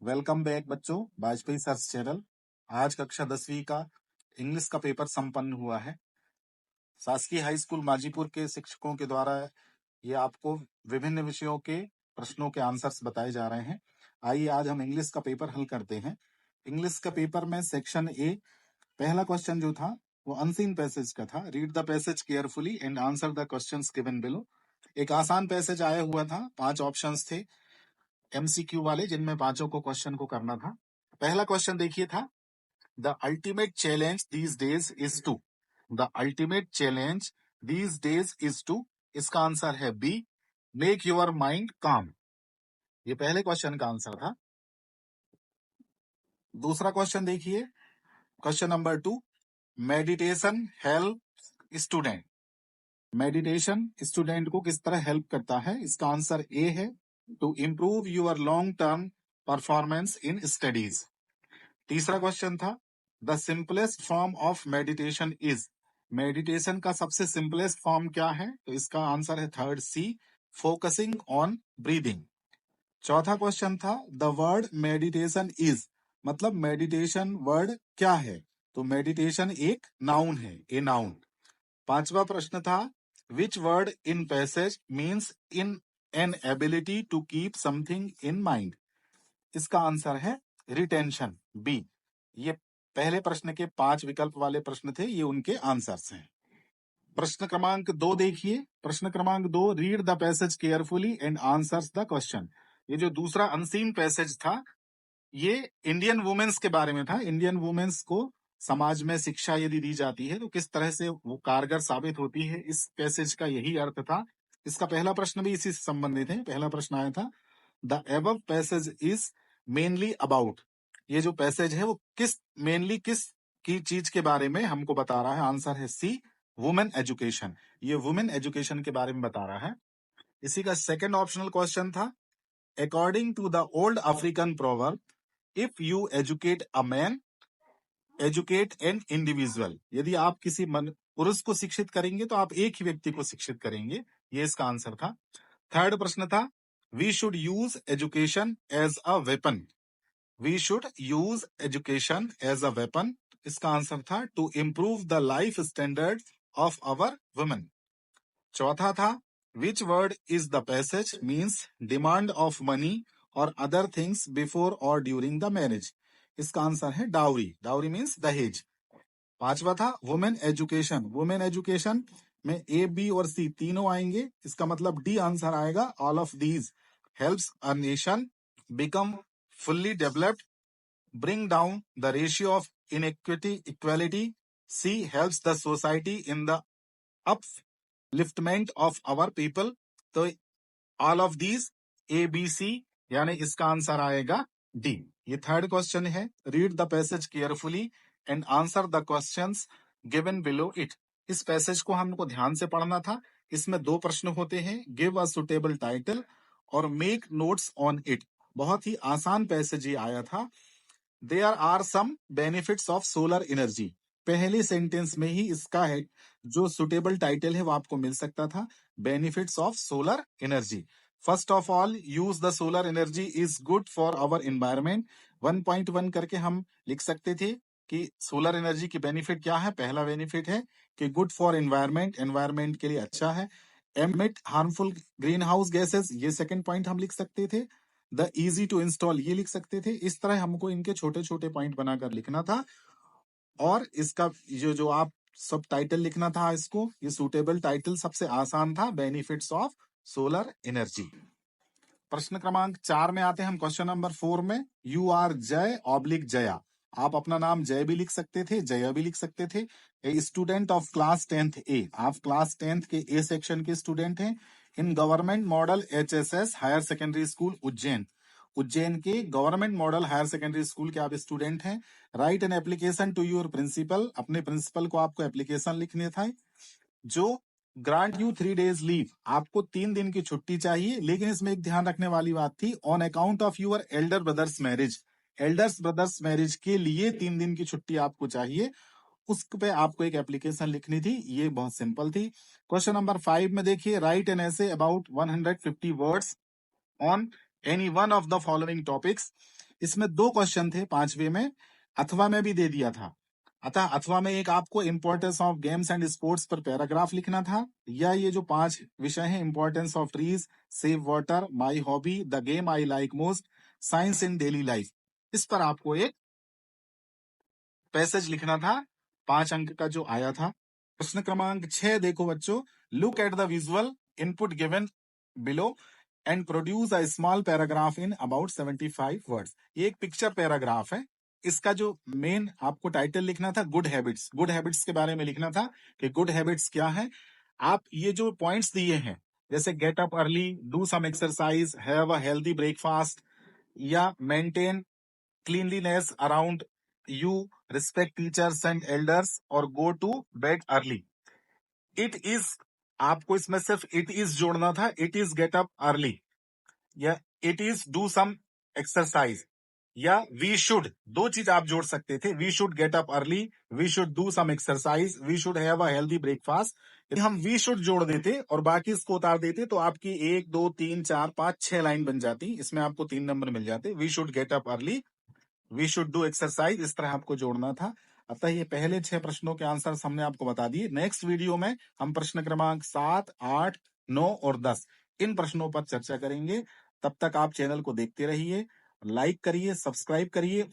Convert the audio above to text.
Welcome back बच्चों, Vajpayee search channel. आज कक्षा 10वीं का इंग्लिश का पेपर संपन्न हुआ है। शासकीय हाई स्कूल माजीपुर के शिक्षकों के द्वारा ये आपको विभिन्न विषयों के प्रश्नों के आंसर्स बताए जा रहे हैं। आइए आज हम इंग्लिश का पेपर हल करते हैं। इंग्लिश का पेपर में सेक्शन ए, पहला क्वेश्चन जो था वो अनसीन पैसेज का था। Read the passage carefully and answer the questions given below. एक आसान पैसेज आया हुआ था, 5 ऑप्शंस थे एमसीक्यू वाले, जिनमें पांचों को क्वेश्चन को करना था। पहला क्वेश्चन देखिए था, the ultimate challenge these days is to. The ultimate challenge these days is to, इसका आंसर है B, make your mind calm. ये पहले क्वेश्चन का आंसर था। दूसरा क्वेश्चन देखिए, question number 2, meditation help student. Meditation student को किस तरह हेल्प करता है? इसका आंसर ए है, to improve your long term performance in studies. तीसरा क्वेश्चन था, the simplest form of meditation is. Meditation का सबसे सिंपलेस्ट फॉर्म क्या है? तो इसका आंसर है third C, focusing on breathing. चौथा क्वेश्चन था, द वर्ड मेडिटेशन इज, मतलब मेडिटेशन वर्ड क्या है? तो मेडिटेशन एक नाउन है, ए नाउन। पांचवा प्रश्न था, which word in passage means in an ability to keep something in mind. इसका आंसर है रिटेंशन, बी। ये पहले प्रश्न के 5 विकल्प वाले प्रश्न थे, ये उनके आंसर्स हैं। प्रश्न क्रमांक 2 देखिए, प्रश्न क्रमांक 2, read the passage carefully and answers the question. ये जो दूसरा अनसीन पैसेज था, ये इंडियन वुमेन्स के बारे में था। इंडियन वुमेन्स को समाज में शिक्षा यदि दी जाती है तो किस तरह से वो कारगर साबित होती है, इस पैसेज का यही अर्थ था। इसका पहला प्रश्न भी इसी से संबंधित है। पहला प्रश्न आया था, the above passage is mainly about. ये जो पैसेज है वो मेनली किस की चीज के बारे में हमको बता रहा है? आंसर है सी, वुमेन एजुकेशन। ये वुमेन एजुकेशन के बारे में बता रहा है। इसी का सेकंड ऑप्शनल क्वेश्चन था, according to the old African proverb, if you educate a man educate an individual. यदि आप किसी पुरुष को शिक्षित करेंगे तो आप एक ही व्यक्ति को शिक्षित करेंगे। ये इसका आंसर था। थर्ड प्रश्न था, we should use education as a weapon. We should use education as a weapon, इसका आंसर था to improve the life standard of our women. चौथा था, which word is the passage means demand of money और other things before और during the marriage. इसका answer है dowry. Dowry means दहेज। पांचवा था, वुमेन एजुकेशन। वुमेन एजुकेशन में ए, बी और सी तीनों आएंगे, इसका मतलब डी आंसर आएगा। All of these helps a nation become fully developed, bring down the ratio of inequality. C helps the society in the upliftment of our people. तो all of these A, B, C, यानी इसका answer आएगा D. ये third question है, read the passage carefully and answer the questions given below it. इस passage को हमको ध्यान से पढ़ना था। इसमें 2 प्रश्न होते हैं, गिव अ सुटेबल टाइटल और मेक नोट्स ऑन इट। बहुत ही आसान पैसेज ये आया था। There are some benefits of solar energy. पहले सेंटेंस में ही इसका है जो सुटेबल टाइटल है वो आपको मिल सकता था, benefits of solar energy. First of all, use the solar energy is good for our environment. 1.1 करके हम लिख सकते थे कि सोलर एनर्जी की बेनिफिट क्या है। पहला बेनिफिट है कि गुड फॉर एनवायरमेंट, एनवायरमेंट के लिए अच्छा है। Emit harmful green house gases, ये सेकंड पॉइंट हम लिख सकते थे। द इजी टू इंस्टॉल, ये लिख सकते थे। इस तरह हमको इनके छोटे छोटे पॉइंट बनाकर लिखना था और इसका जो आप सब टाइटल लिखना था इसको, ये सूटेबल टाइटल सबसे आसान था, बेनिफिट्स ऑफ सोलर एनर्जी। प्रश्न क्रमांक 4 में आते हैं हम, क्वेश्चन नंबर 4 में, यू आर जय ऑब्लिक जया। आप अपना नाम जय भी लिख सकते थे, जया भी लिख सकते थे। A student of class 10th A, आप क्लास 10th के ए सेक्शन के स्टूडेंट हैं। In government model HSS higher secondary school Ujjain, Ujjain के government model higher secondary school के आप स्टूडेंट हैं। Write an application to your principal, अपने प्रिंसिपल को आपको एप्लीकेशन लिखने था जो ग्रांट यू 3 days लीव, आपको 3 दिन की छुट्टी चाहिए। लेकिन इसमें एक ध्यान रखने वाली बात थी, on account of your elder brother's marriage. Elders brothers marriage के लिए 3 दिन की छुट्टी आपको चाहिए, उस पे आपको एक एप्लीकेशन लिखनी थी। ये बहुत सिंपल थी। क्वेश्चन नंबर 5 में देखिए, राइट एन ऐसे about 150 words on any one of the following topics. इसमें 2 क्वेश्चन थे 5वें में, अथवा में भी दे दिया था। अतः अथवा में एक आपको importance of games and sports पर पैराग्राफ लिखना था, या ये जो 5 विषय हैं, importance of trees, save water, my hobby, the game I like most, science in daily life, इस पर आपको एक पैसेज लिखना था, 5 अंक का जो आया था। प्रश्न क्रमांक 6 देखो बच्चों, look at the visual input given below and produce a small paragraph in about 75 words. ये एक पिक्चर पैराग्राफ है। इसका जो मेन आपको टाइटल लिखना था, गुड हैबिट्स। गुड हैबिट्स के बारे में लिखना था कि गुड हैबिट्स क्या है। आप ये जो पॉइंट्स दिए हैं, जैसे get up early, do some exercise, have a healthy breakfast, या maintain cleanliness around you, respect teachers and elders, और go to bed early. It is, आपको इसमें सिर्फ it is जोड़ना था, it is get up early, या it is do some exercise, या we should, 2 चीज आप जोड़ सकते थे, we should get up early, we should do some exercise, we should have a healthy breakfast। यदि हम we should जोड़ देते और बाकी इसको उतार देते तो आपकी 1 2 3 4 5 6 लाइन बन जाती, इसमें आपको 3 नंबर मिल जाते। we should get up early, we should do exercise, इस तरह आपको जोड़ना था। अतः ये पहले 6 प्रश्नों के आंसर हमने आपको बता दिए। नेक्स्ट वीडियो में हम प्रश्न क्रमांक 7, 8, 9 और 10 इन प्रश्नों पर चर्चा करेंगे। तब तक आप चैनल को देखते रहिए, लाइक करिए, सब्सक्राइब करिए।